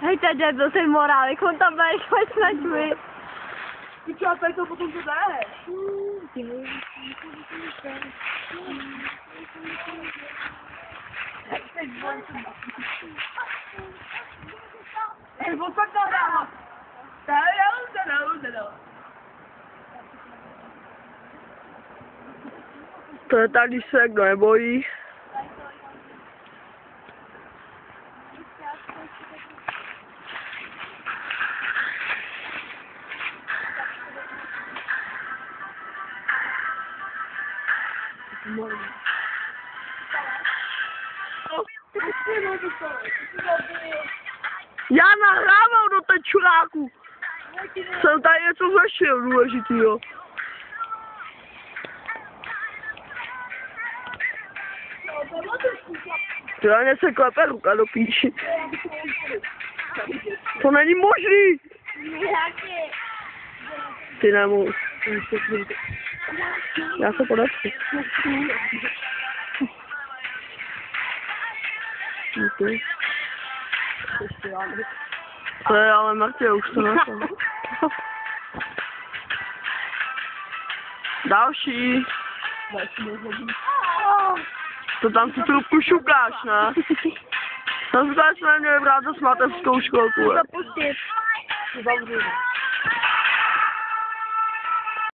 Hej, ten debil, ten morálek, on tam bude rychle snažit. Pičo, a tady to potom to jde. Ej, on tak dává. To je tak, když se kdo nebojí. Já nahrával do té čuráku. Jsem tady něco řešil důležitýho. To já se klepe ruka do píši. To není možný. Ty nemůžu. Já se podepsu. Díky. To je ale mrtě, už to nechám. Další. To tam tu trubku šukáš, ne? Tam říkáš, že neměli brát do svatebskou školku. Zapustit. Zavřu.